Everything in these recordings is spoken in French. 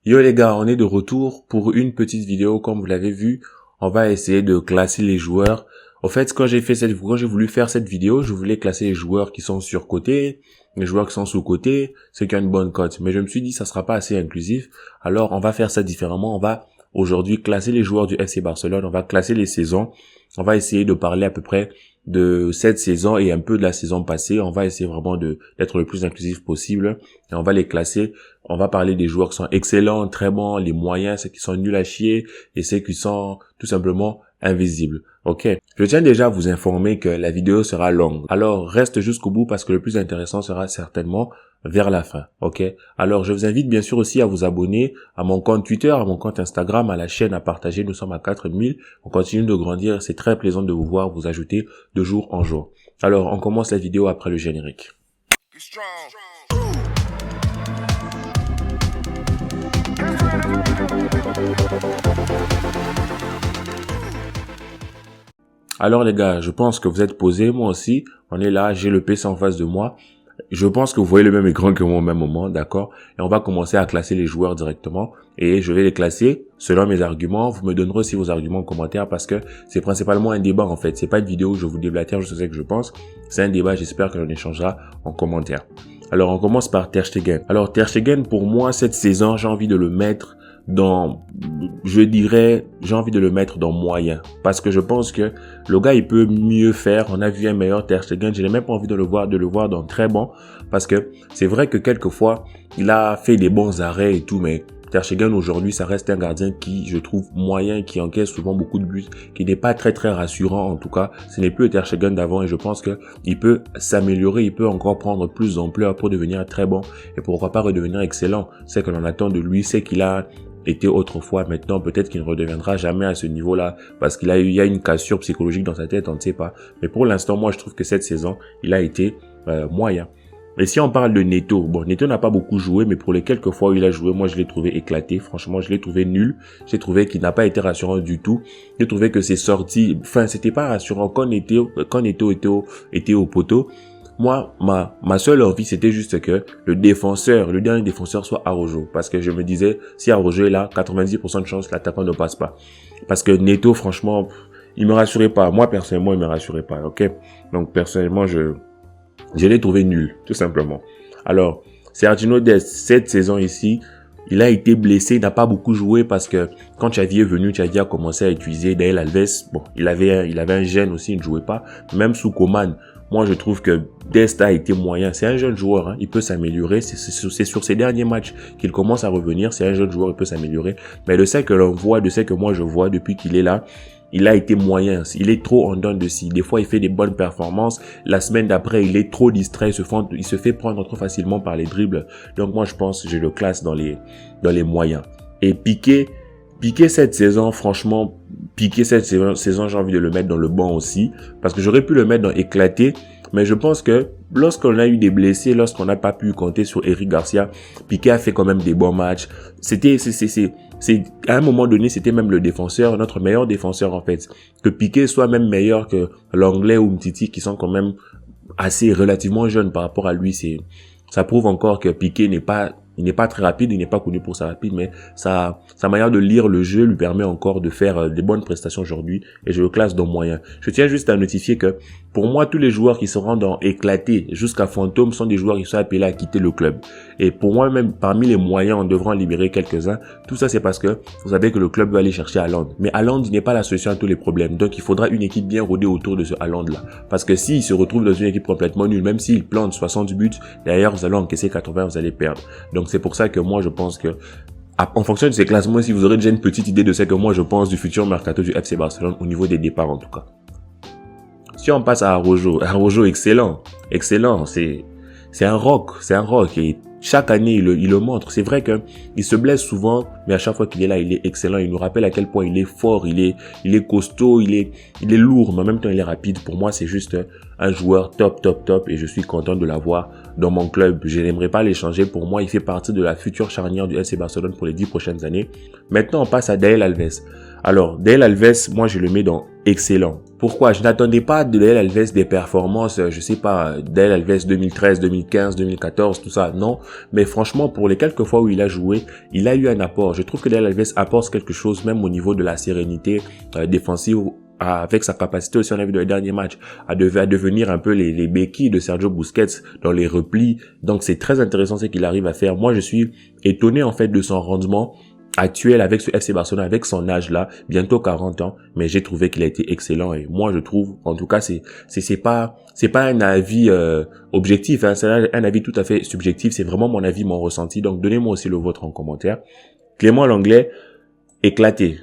Yo les gars, on est de retour pour une petite vidéo. Comme vous l'avez vu, on va essayer de classer les joueurs. En fait, quand j'ai voulu faire cette vidéo, je voulais classer les joueurs qui sont surcotés, les joueurs qui sont sous-cotés, ceux qui ont une bonne cote. Mais je me suis dit, ça sera pas assez inclusif. Alors, on va faire ça différemment. On va aujourd'hui classer les joueurs du FC Barcelone. On va classer les saisons. On va essayer de parler à peu près de cette saison et un peu de la saison passée. On va essayer vraiment d'être le plus inclusif possible. Et on va les classer. On va parler des joueurs qui sont excellents, très bons, les moyens, ceux qui sont nuls à chier et ceux qui sont tout simplement invisibles. Ok. Je tiens déjà à vous informer que la vidéo sera longue. Alors, reste jusqu'au bout parce que le plus intéressant sera certainement vers la fin. Ok. Alors, je vous invite bien sûr aussi à vous abonner à mon compte Twitter, à mon compte Instagram, à la chaîne, à partager. Nous sommes à 4000. On continue de grandir. C'est très plaisant de vous voir vous ajouter de jour en jour. Alors, on commence la vidéo après le générique. Alors les gars, je pense que vous êtes posés, moi aussi, on est là, j'ai le PC en face de moi. Je pense que vous voyez le même écran que moi au même moment, d'accord? Et on va commencer à classer les joueurs directement. Et je vais les classer selon mes arguments. Vous me donnerez aussi vos arguments en commentaire parce que c'est principalement un débat en fait. C'est pas une vidéo où je vous déblatère juste ce que je pense. C'est un débat, j'espère que l'on échangera en commentaire. Alors on commence par Ter Stegen. Alors Ter Stegen, pour moi, cette saison, j'ai envie de le mettre dans, j'ai envie de le mettre dans moyen. Parce que je pense que le gars, il peut mieux faire. On a vu un meilleur Ter Stegen. Je n'ai même pas envie de le voir dans très bon. Parce que c'est vrai que quelquefois, il a fait des bons arrêts et tout, mais Ter Stegen aujourd'hui, ça reste un gardien qui, je trouve, moyen, qui encaisse souvent beaucoup de buts, qui n'est pas très rassurant en tout cas. Ce n'est plus le Ter Stegen d'avant et je pense que il peut s'améliorer, il peut encore prendre plus d'ampleur pour devenir très bon et pourquoi pas redevenir excellent. C'est que l'on attend de lui, c'est qu'il a été autrefois. Maintenant, peut-être qu'il ne redeviendra jamais à ce niveau-là parce qu'il il y a une cassure psychologique dans sa tête, on ne sait pas. Mais pour l'instant, moi, je trouve que cette saison, il a été moyen. Et si on parle de Neto, bon, Neto n'a pas beaucoup joué, mais pour les quelques fois où il a joué, moi, je l'ai trouvé éclaté. Franchement, je l'ai trouvé nul. J'ai trouvé qu'il n'a pas été rassurant du tout. J'ai trouvé que ses sorties, enfin, c'était pas rassurant quand Neto était au poteau. Moi, ma seule envie, c'était juste que le dernier défenseur soit Araujo. Parce que je me disais, si Araujo est là, 90% de chance, l'attaquant ne passe pas. Parce que Neto, franchement, il me rassurait pas. Moi, personnellement, il me rassurait pas, ok? Donc, personnellement, je l'ai trouvé nul, tout simplement. Alors, Sergino Dest, cette saison ici, il a été blessé, il n'a pas beaucoup joué parce que quand Xavi est venu, Xavi a commencé à utiliser Daniel Alves. Bon, il avait un gène aussi, il ne jouait pas. Même sous Coman, moi je trouve que Dest a été moyen. C'est un jeune joueur, hein, il peut s'améliorer. C'est sur ses derniers matchs qu'il commence à revenir. C'est un jeune joueur, il peut s'améliorer. Mais de ce que l'on voit, de ce que moi je vois depuis qu'il est là, il a été moyen. Il est trop en dents de scie. Des fois, il fait des bonnes performances. La semaine d'après, il est trop distrait. Il se fait prendre trop facilement par les dribbles. Donc, moi, je pense que je le classe dans les moyens. Et Piqué cette saison, franchement, cette saison, j'ai envie de le mettre dans le banc aussi. Parce que j'aurais pu le mettre dans éclaté. Mais je pense que lorsqu'on a eu des blessés, lorsqu'on n'a pas pu compter sur Eric Garcia, Piqué a fait quand même des bons matchs. À un moment donné, c'était même le défenseur, notre meilleur défenseur en fait. Que Piqué soit même meilleur que l'anglais ou Umtiti qui sont quand même assez relativement jeunes par rapport à lui, ça prouve encore que Piqué n'est pas très rapide, il n'est pas connu pour sa rapide, mais sa manière de lire le jeu lui permet encore de faire des bonnes prestations aujourd'hui et je le classe dans moyen. Je tiens juste à notifier que pour moi, tous les joueurs qui seront dans éclaté jusqu'à fantôme sont des joueurs qui sont appelés à quitter le club. Et pour moi, même parmi les moyens, on devra en libérer quelques-uns. Tout ça, c'est parce que vous savez que le club veut aller chercher Haaland. Mais Haaland n'est pas la solution à tous les problèmes. Donc, il faudra une équipe bien rodée autour de ce Haaland-là. Parce que s'il se retrouve dans une équipe complètement nulle, même s'il plante 60 buts, derrière, vous allez encaisser 80, vous allez perdre. Donc, c'est pour ça que moi, je pense que en fonction de ces classements, si vous aurez déjà une petite idée de ce que moi, je pense du futur mercato du FC Barcelone au niveau des départs, en tout cas. Si on passe à Araujo, excellent, c'est un rock, et chaque année il le montre. C'est vrai que il se blesse souvent, mais à chaque fois qu'il est là, il est excellent. Il nous rappelle à quel point il est fort, il est costaud, il est lourd, mais en même temps il est rapide. Pour moi, c'est juste un joueur top, et je suis content de l'avoir dans mon club. Je n'aimerais pas l'échanger. Pour moi, il fait partie de la future charnière du FC Barcelone pour les 10 prochaines années. Maintenant, on passe à Daniel Alves. Alors, Daniel Alves, moi je le mets dans excellent. Pourquoi? Je n'attendais pas de Daniel Alves des performances, je sais pas, Daniel Alves 2013, 2015, 2014, tout ça, non. Mais franchement, pour les quelques fois où il a joué, il a eu un apport. Je trouve que Daniel Alves apporte quelque chose, même au niveau de la sérénité défensive, avec sa capacité aussi, on a vu dans les derniers matchs, à devenir un peu les béquilles de Sergio Busquets dans les replis. Donc c'est très intéressant ce qu'il arrive à faire. Moi, je suis étonné en fait de son rendement actuel avec ce FC Barcelone, avec son âge là, bientôt 40 ans, mais j'ai trouvé qu'il a été excellent. Et moi je trouve, en tout cas, c'est pas un avis objectif, hein, c'est un avis tout à fait subjectif, c'est vraiment mon avis, mon ressenti. Donc donnez-moi aussi le vôtre en commentaire. Clément Lenglet, éclaté.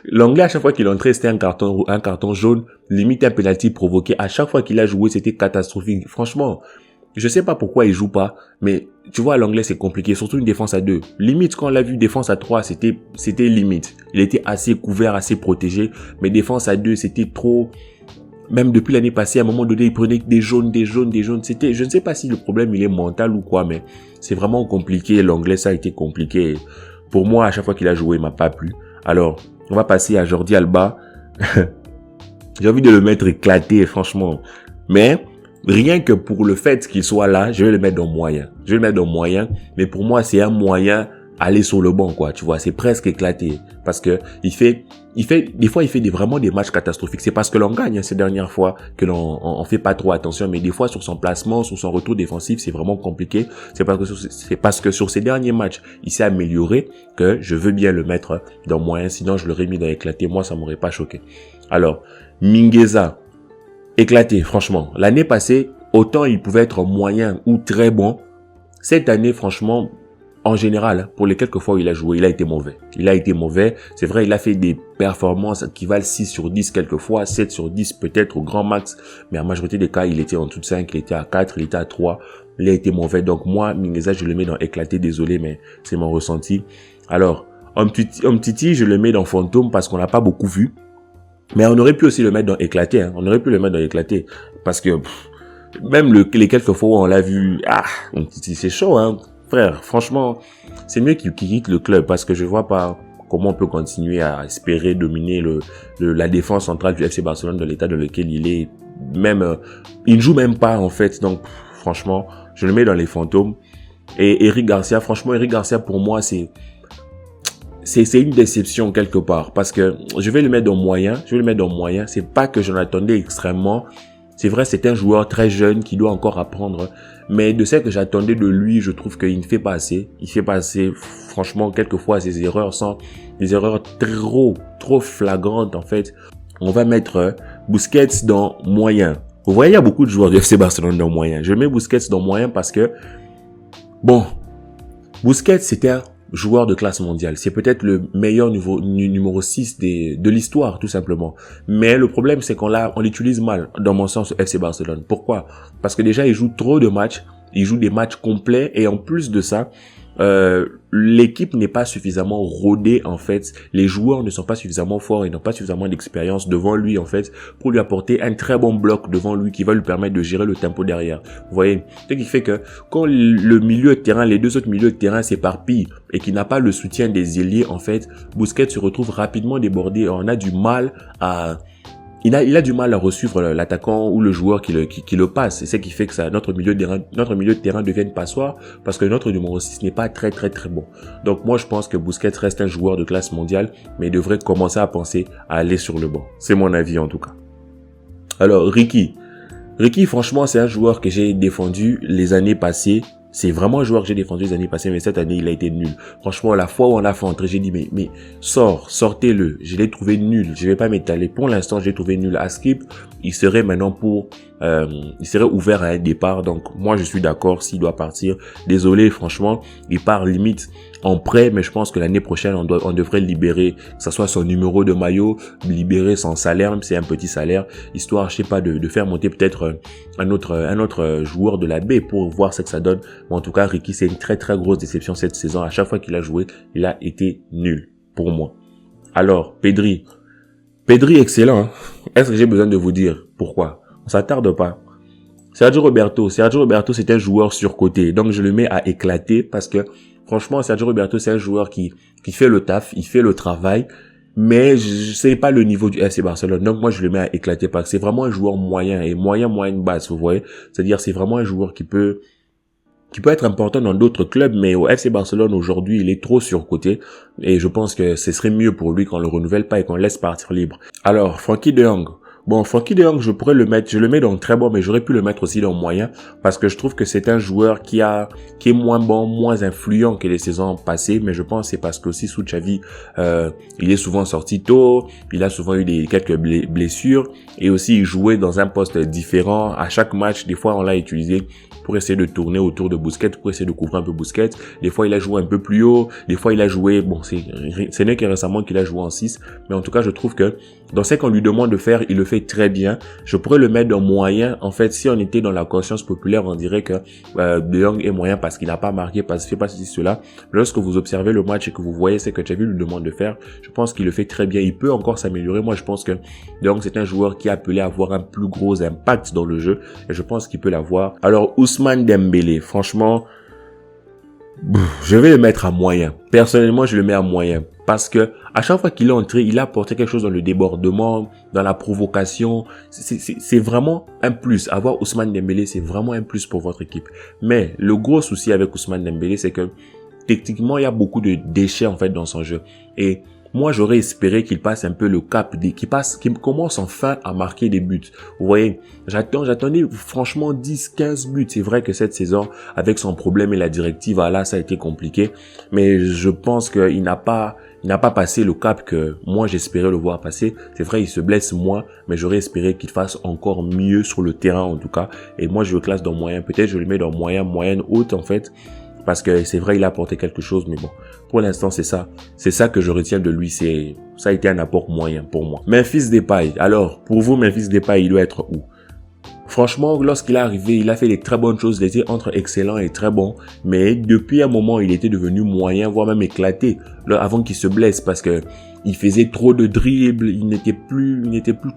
Lenglet, à chaque fois qu'il entrait, c'était un carton jaune, limite un penalty provoqué. À chaque fois qu'il a joué, c'était catastrophique. Franchement, je sais pas pourquoi il joue pas, mais tu vois, Lenglet c'est compliqué, surtout une défense à 2. Limite, quand on l'a vu défense à 3, c'était limite. Il était assez couvert, assez protégé, mais défense à 2, c'était trop. Même depuis l'année passée, à un moment donné, il prenait des jaunes. C'était, je ne sais pas si le problème il est mental ou quoi, mais c'est vraiment compliqué. Lenglet, ça a été compliqué. Pour moi, à chaque fois qu'il a joué, il m'a pas plu. Alors, on va passer à Jordi Alba. J'ai envie de le mettre éclaté, franchement. Mais rien que pour le fait qu'il soit là, je vais le mettre dans moyen. Mais pour moi, c'est un moyen aller sur le banc, quoi. Tu vois, c'est presque éclaté. Parce que des fois, il fait vraiment des matchs catastrophiques. C'est parce que l'on gagne, hein, ces dernières fois, que l'on fait pas trop attention. Mais des fois, sur son placement, sur son retour défensif, c'est vraiment compliqué. C'est parce que sur ces derniers matchs, il s'est amélioré que je veux bien le mettre dans moyen. Sinon, je l'aurais mis dans éclaté. Moi, ça m'aurait pas choqué. Alors, Mingueza, éclaté, franchement. L'année passée, autant il pouvait être moyen ou très bon. Cette année, franchement, en général, pour les quelques fois où il a joué, il a été mauvais. C'est vrai, il a fait des performances qui valent 6 sur 10 quelquefois, 7 sur 10 peut-être au grand max. Mais en majorité des cas, il était en dessous de 5, il était à 4, il était à 3. Il a été mauvais. Donc moi, Mingueza, je le mets dans éclaté. Désolé, mais c'est mon ressenti. Alors, Umtiti, je le mets dans fantôme parce qu'on l'a pas beaucoup vu. Mais on aurait pu aussi le mettre dans éclaté, hein. Parce que, même les quelques fois où on l'a vu, c'est chaud, hein. Frère, franchement, c'est mieux qu'il quitte le club parce que je vois pas comment on peut continuer à espérer dominer la défense centrale du FC Barcelone dans l'état dans lequel il est. Même, il ne joue même pas, en fait. Donc, franchement, je le mets dans les fantômes. Et Eric Garcia, pour moi, c'est une déception quelque part parce que je vais le mettre dans moyen. C'est pas que j'en attendais extrêmement. C'est vrai, c'est un joueur très jeune qui doit encore apprendre. Mais de ce que j'attendais de lui, je trouve qu'il ne fait pas assez. Franchement, quelquefois, ses erreurs sont des erreurs trop flagrantes, en fait. On va mettre Busquets dans moyen. Vous voyez, il y a beaucoup de joueurs du FC Barcelone dans moyen. Je mets Busquets dans moyen parce que, bon, Busquets, c'était un joueur de classe mondiale. C'est peut-être le meilleur numéro 6 de l'histoire, tout simplement. Mais le problème, c'est qu'on l'utilise mal, dans mon sens, FC Barcelone. Pourquoi? Parce que déjà, il joue trop de matchs. Il joue des matchs complets. Et en plus de ça, l'équipe n'est pas suffisamment rodée, en fait. Les joueurs ne sont pas suffisamment forts et n'ont pas suffisamment d'expérience devant lui, en fait, pour lui apporter un très bon bloc devant lui qui va lui permettre de gérer le tempo derrière. Vous voyez? Ce qui fait que quand le milieu de terrain, les deux autres milieux de terrain s'éparpillent et qu'il n'a pas le soutien des ailiers, en fait, Busquets se retrouve rapidement débordé. On a du mal à... Il a du mal à resuivre l'attaquant ou le joueur qui le passe. C'est ce qui fait que notre milieu de terrain devient une passoire parce que notre numéro 6 n'est pas très bon. Donc moi, je pense que Busquets reste un joueur de classe mondiale, mais il devrait commencer à penser à aller sur le banc. C'est mon avis en tout cas. Alors, Ricky, franchement, c'est un joueur que j'ai défendu les années passées. C'est vraiment un joueur que j'ai défendu les années passées, mais cette année, il a été nul. Franchement, la fois où on a fait entrer, j'ai dit, mais sortez-le. Je l'ai trouvé nul. Je vais pas m'étaler. Pour l'instant, j'ai trouvé nul. À Skip, il serait maintenant il serait ouvert à un départ. Donc, moi, je suis d'accord s'il doit partir. Désolé, franchement, il part limite en prêt, mais je pense que l'année prochaine, on devrait libérer, que ça soit son numéro de maillot, libérer son salaire, même si c'est un petit salaire, histoire, je sais pas, de faire monter peut-être un autre joueur de la B pour voir ce que ça donne. Mais en tout cas, Ricky, c'est une très grosse déception cette saison. À chaque fois qu'il a joué, il a été nul pour moi. Alors, Pedri, excellent, hein. Est-ce que j'ai besoin de vous dire pourquoi? On s'attarde pas. Sergio Roberto, c'est un joueur surcoté. Donc, je le mets à éclater parce que, franchement, Sergio Roberto, c'est un joueur qui fait le taf, il fait le travail. mais je sais pas le niveau du FC Barcelone. Donc moi je le mets à éclater parce que c'est vraiment un joueur moyen et moyenne base, vous voyez. C'est-à-dire c'est vraiment un joueur qui peut être important dans d'autres clubs, mais au FC Barcelone aujourd'hui, il est trop surcoté et je pense que ce serait mieux pour lui qu'on le renouvelle pas et qu'on le laisse partir libre. Alors, Frenkie de Jong. Bon, Frenkie de Jong, je le mets dans très bon, mais j'aurais pu le mettre aussi dans moyen parce que je trouve que c'est un joueur qui est moins bon, moins influent que les saisons passées, mais je pense que c'est parce que aussi sous Xavi, il est souvent sorti tôt, il a souvent eu quelques blessures et aussi il jouait dans un poste différent à chaque match. Des fois, on l'a utilisé pour essayer de tourner autour de Busquets, pour essayer de couvrir un peu Busquets. Des fois, il a joué un peu plus haut. Des fois, il a joué, bon, ce n'est que récemment qu'il a joué en 6. Mais en tout cas, je trouve que dans ce qu'on lui demande de faire, il le fait très bien. Je pourrais le mettre dans moyen. En fait, si on était dans la conscience populaire, on dirait que De Jong est moyen parce qu'il n'a pas marqué, parce qu'il fait pas ceci, cela. Mais lorsque vous observez le match et que vous voyez ce que Xavi lui demande de faire, je pense qu'il le fait très bien. Il peut encore s'améliorer. Moi, je pense que De Jong, c'est un joueur qui est appelé à avoir un plus gros impact dans le jeu. Et je pense qu'il peut l'avoir. Alors, Ousmane Dembélé, franchement, je vais le mettre à moyen. Personnellement, je le mets à moyen. Parce que à chaque fois qu'il est entré, il a apporté quelque chose dans le débordement, dans la provocation. C'est vraiment un plus. Avoir Ousmane Dembélé, c'est vraiment un plus pour votre équipe. Mais le gros souci avec Ousmane Dembélé, c'est que techniquement, il y a beaucoup de déchets en fait dans son jeu. Et moi, j'aurais espéré qu'il passe un peu le cap, qu'il commence enfin à marquer des buts. Vous voyez, j'attendais franchement 10, 15 buts. C'est vrai que cette saison, avec son problème et la directive, là, ça a été compliqué. Mais je pense qu'il n'a pas passé le cap que moi j'espérais le voir passer. C'est vrai, il se blesse moins, mais j'aurais espéré qu'il fasse encore mieux sur le terrain en tout cas. Et moi, je le classe dans moyen. Peut-être je le mets dans moyenne haute en fait. Parce que c'est vrai, il a apporté quelque chose, mais bon, pour l'instant, c'est ça. C'est ça que je retiens de lui, ça a été un apport moyen pour moi. Memphis Depay. Alors, pour vous, Memphis Depay, il doit être où? Franchement, lorsqu'il est arrivé, il a fait des très bonnes choses. Il était entre excellent et très bon. Mais depuis un moment, il était devenu moyen, voire même éclaté, avant qu'il se blesse, parce que il faisait trop de dribbles, il n'était plus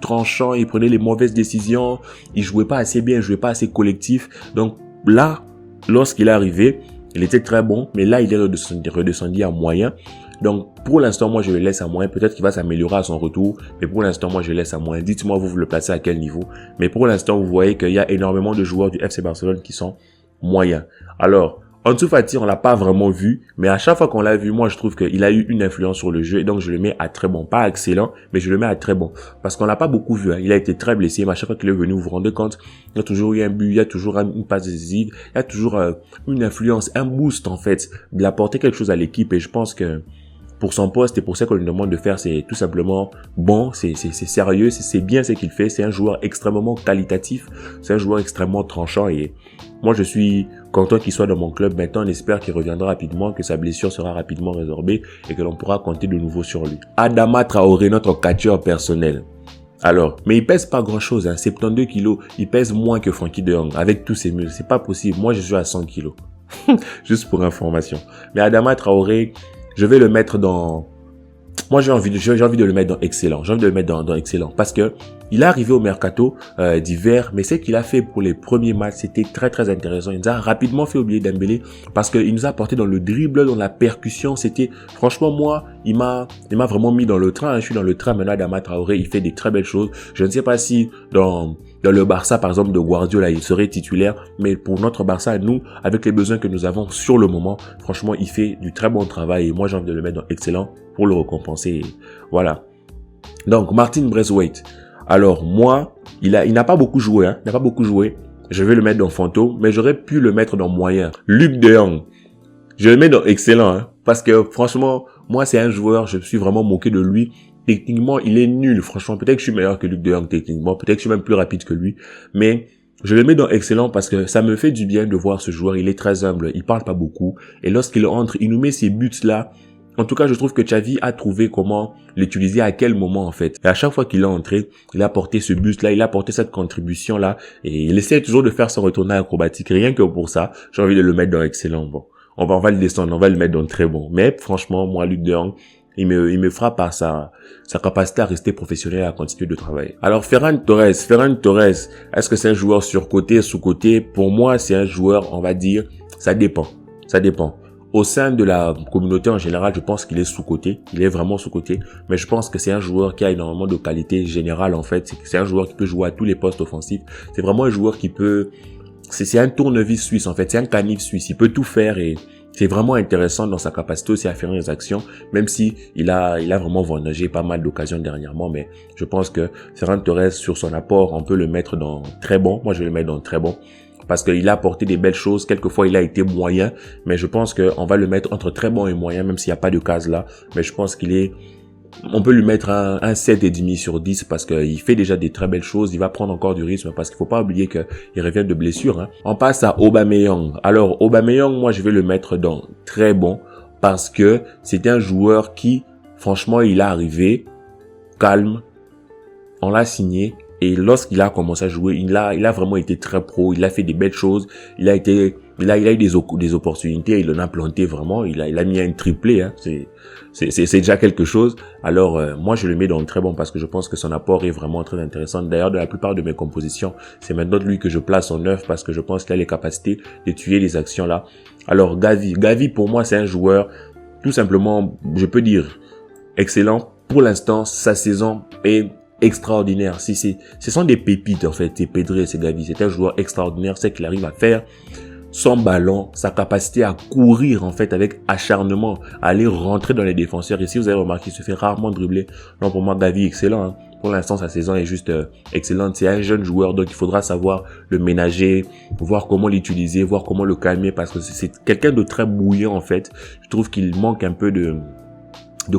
tranchant, il prenait les mauvaises décisions, il jouait pas assez bien, il jouait pas assez collectif. Donc là, lorsqu'il est arrivé, il était très bon, mais là, il est redescendu à moyen. Donc, pour l'instant, moi, je le laisse à moyen. Peut-être qu'il va s'améliorer à son retour, mais pour l'instant, moi, je le laisse à moyen. Dites-moi, vous le placez à quel niveau. Mais pour l'instant, vous voyez qu'il y a énormément de joueurs du FC Barcelone qui sont moyens. Alors, Ansu Fati, on l'a pas vraiment vu, mais à chaque fois qu'on l'a vu, moi, je trouve qu'il a eu une influence sur le jeu, et donc je le mets à très bon. Pas excellent, mais je le mets à très bon. Parce qu'on l'a pas beaucoup vu, hein. Il a été très blessé, mais à chaque fois qu'il est venu, vous vous rendez compte, il y a toujours eu un but, il y a toujours une passe décisive, il y a toujours une influence, un boost, en fait. Il a apporté quelque chose à l'équipe, et je pense que pour son poste et pour ce qu'on lui demande de faire, c'est tout simplement bon, c'est sérieux, c'est bien ce qu'il fait. C'est un joueur extrêmement qualitatif, c'est un joueur extrêmement tranchant et moi je suis content qu'il soit dans mon club. Maintenant, on espère qu'il reviendra rapidement, que sa blessure sera rapidement résorbée et que l'on pourra compter de nouveau sur lui. Adama Traoré, notre catcheur personnel. Alors, mais il pèse pas grand chose, hein, 72 kilos, il pèse moins que Frenkie de Jong avec tous ses muscles. C'est pas possible. Moi, je suis à 100 kilos. Juste pour information. Mais Adama Traoré, je vais le mettre dans... Moi, j'ai envie de le mettre dans excellent. J'ai envie de le mettre dans excellent. Parce que il est arrivé au mercato d'hiver, mais ce qu'il a fait pour les premiers matchs, c'était très très intéressant. Il nous a rapidement fait oublier Dembélé parce qu'il nous a apporté dans le dribble, dans la percussion. C'était, franchement, moi, il m'a vraiment mis dans le train. Je suis dans le train maintenant. Adama Traoré, il fait des très belles choses. Je ne sais pas si dans le Barça, par exemple, de Guardiola, il serait titulaire. Mais pour notre Barça, nous, avec les besoins que nous avons sur le moment, franchement, il fait du très bon travail. Et moi, j'ai envie de le mettre dans excellent pour le récompenser. Et voilà. Donc, Martin Braithwaite. Alors, moi, il n'a pas beaucoup joué, hein. Il n'a pas beaucoup joué. Je vais le mettre dans fantôme, mais j'aurais pu le mettre dans moyen. Luc de Jong. Je le mets dans excellent, hein. Parce que, franchement, moi, c'est un joueur, je me suis vraiment moqué de lui. Techniquement, il est nul. Franchement, peut-être que je suis meilleur que Luc de Jong techniquement. Peut-être que je suis même plus rapide que lui. Mais je le mets dans excellent parce que ça me fait du bien de voir ce joueur. Il est très humble. Il parle pas beaucoup. Et lorsqu'il entre, il nous met ces buts-là. En tout cas, je trouve que Xavi a trouvé comment l'utiliser, à quel moment en fait. Et à chaque fois qu'il est entré, il a apporté ce boost-là, il a apporté cette contribution-là. Et il essaie toujours de faire son retournement acrobatique. Rien que pour ça, j'ai envie de le mettre dans excellent. Bon, on va le descendre, on va le mettre dans très bon. Mais franchement, moi, Luc de Jong, il me frappe par sa capacité à rester professionnel et à continuer de travailler. Alors, Ferran Torres, est-ce que c'est un joueur surcoté, sous-coté? Pour moi, c'est un joueur, on va dire, ça dépend. au sein de la communauté en général, je pense qu'il est sous-coté. Il est vraiment sous-coté. Mais je pense que c'est un joueur qui a énormément de qualité générale, en fait. C'est un joueur qui peut jouer à tous les postes offensifs. C'est vraiment un joueur qui peut... C'est un tournevis suisse, en fait. C'est un canif suisse. Il peut tout faire et c'est vraiment intéressant dans sa capacité aussi à faire des actions, même si il a vraiment vendangé pas mal d'occasions dernièrement. Mais je pense que Ferran Torres, sur son apport, on peut le mettre dans très bon. Moi, je vais le mettre dans très bon. Parce qu'il a apporté des belles choses. Quelquefois, il a été moyen. Mais je pense qu'on va le mettre entre très bon et moyen, même s'il n'y a pas de case là. Mais je pense qu'il est... On peut lui mettre un 7,5 sur 10 parce qu'il fait déjà des très belles choses. Il va prendre encore du rythme parce qu'il faut pas oublier qu'il revient de blessure. On passe à Aubameyang. Alors, Aubameyang, moi, je vais le mettre dans très bon parce que c'est un joueur qui, franchement, il est arrivé calme. On l'a signé. Et lorsqu'il a commencé à jouer, il a vraiment été très pro. Il a fait des belles choses. Il a eu des opportunités. Il en a planté vraiment. Il a mis un triplé. Hein. C'est déjà quelque chose. Alors, moi, je le mets dans le très bon parce que je pense que son apport est vraiment très intéressant. D'ailleurs, de la plupart de mes compositions, c'est maintenant lui que je place en 9 parce que je pense qu'il a les capacités de tuer les actions là. Alors, Gavi, pour moi, c'est un joueur, tout simplement, je peux dire, excellent. Pour l'instant, sa saison est extraordinaire. Ce sont des pépites en fait. C'est Pedri et c'est Gavi. C'est un joueur extraordinaire. C'est qu'il arrive à faire son ballon, sa capacité à courir en fait avec acharnement, à aller rentrer dans les défenseurs. Et si vous avez remarqué, il se fait rarement dribbler. Donc pour moi, Gavi excellent. Hein. Pour l'instant, sa saison est juste excellente. C'est un jeune joueur, donc il faudra savoir le ménager, voir comment l'utiliser, voir comment le calmer parce que c'est quelqu'un de très bouillant en fait. Je trouve qu'il manque un peu de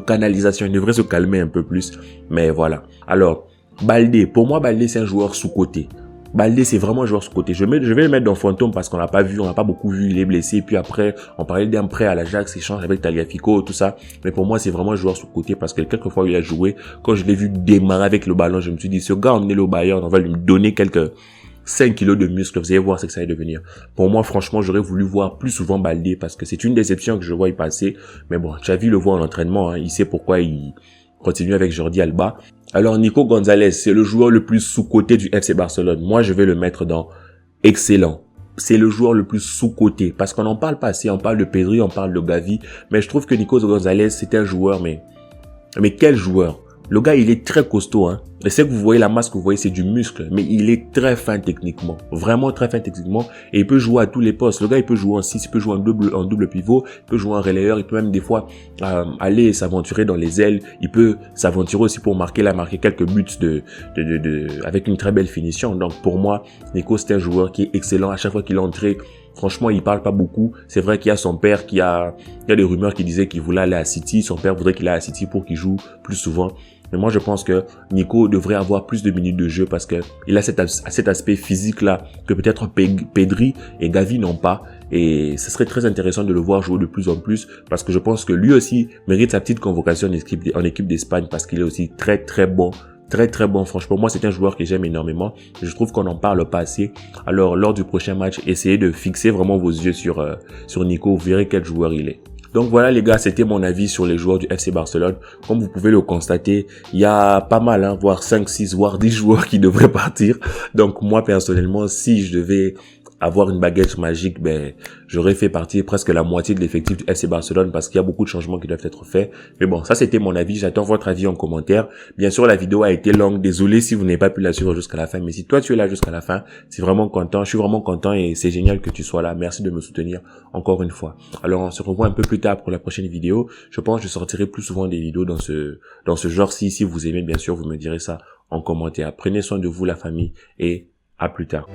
canalisation. Il devrait se calmer un peu plus. Mais voilà. Alors, Baldé. Pour moi, Baldé, c'est un joueur sous-coté. Baldé, c'est vraiment un joueur sous-coté. Je vais le mettre dans Fantôme parce qu'on l'a pas vu, on l'a pas beaucoup vu, il est blessé. Et puis après, on parlait d'un prêt à l'Ajax, échange avec Tagliafico, tout ça. Mais pour moi, c'est vraiment un joueur sous-coté parce que quelquefois, il a joué. Quand je l'ai vu démarrer avec le ballon, je me suis dit, ce gars, emmenez-le au Bayern, on va lui donner quelques 5 kilos de muscles, vous allez voir ce que ça va devenir. Pour moi, franchement, j'aurais voulu voir plus souvent Baldé parce que c'est une déception que je vois y passer. Mais bon, Xavi le voit en entraînement, hein. Il sait pourquoi il continue avec Jordi Alba. Alors, Nico Gonzalez, c'est le joueur le plus sous-coté du FC Barcelone. Moi, je vais le mettre dans excellent. C'est le joueur le plus sous-coté parce qu'on en parle pas assez. On parle de Pedri, on parle de Gavi. Mais je trouve que Nico Gonzalez, c'est un joueur, mais quel joueur! Le gars, il est très costaud, hein. Et c'est que vous voyez la masse que vous voyez, c'est du muscle. Mais il est très fin techniquement. Vraiment très fin techniquement. Et il peut jouer à tous les postes. Le gars, il peut jouer en 6, il peut jouer en double pivot, il peut jouer en relayeur, il peut même des fois aller s'aventurer dans les ailes. Il peut s'aventurer aussi pour marquer quelques buts avec une très belle finition. Donc pour moi, Nico, c'est un joueur qui est excellent. À chaque fois qu'il est entré, franchement, il parle pas beaucoup. C'est vrai qu'il y a son père il y a des rumeurs qui disaient qu'il voulait aller à City. Son père voudrait qu'il aille à City pour qu'il joue plus souvent. Mais moi, je pense que Nico devrait avoir plus de minutes de jeu parce que il a cet aspect physique-là que peut-être Pedri et Gavi n'ont pas. Et ce serait très intéressant de le voir jouer de plus en plus parce que je pense que lui aussi mérite sa petite convocation en équipe d'Espagne parce qu'il est aussi très, très bon. Très très bon, franchement, moi c'est un joueur que j'aime énormément, je trouve qu'on n'en parle pas assez. Alors lors du prochain match, essayez de fixer vraiment vos yeux sur Nico, vous verrez quel joueur il est. Donc voilà les gars, c'était mon avis sur les joueurs du FC Barcelone. Comme vous pouvez le constater, il y a pas mal, hein, voire 5, 6, voire 10 joueurs qui devraient partir. Donc moi personnellement, si je devais avoir une baguette magique, j'aurais fait partir presque la moitié de l'effectif du FC Barcelone parce qu'il y a beaucoup de changements qui doivent être faits. Mais bon, ça c'était mon avis. J'attends votre avis en commentaire. Bien sûr, la vidéo a été longue. Désolé si vous n'avez pas pu la suivre jusqu'à la fin. Mais si toi tu es là jusqu'à la fin, c'est vraiment content. Je suis vraiment content et c'est génial que tu sois là. Merci de me soutenir encore une fois. Alors on se revoit un peu plus tard pour la prochaine vidéo. Je pense que je sortirai plus souvent des vidéos dans ce genre-ci. Si vous aimez, bien sûr, vous me direz ça en commentaire. Prenez soin de vous, la famille, et à plus tard.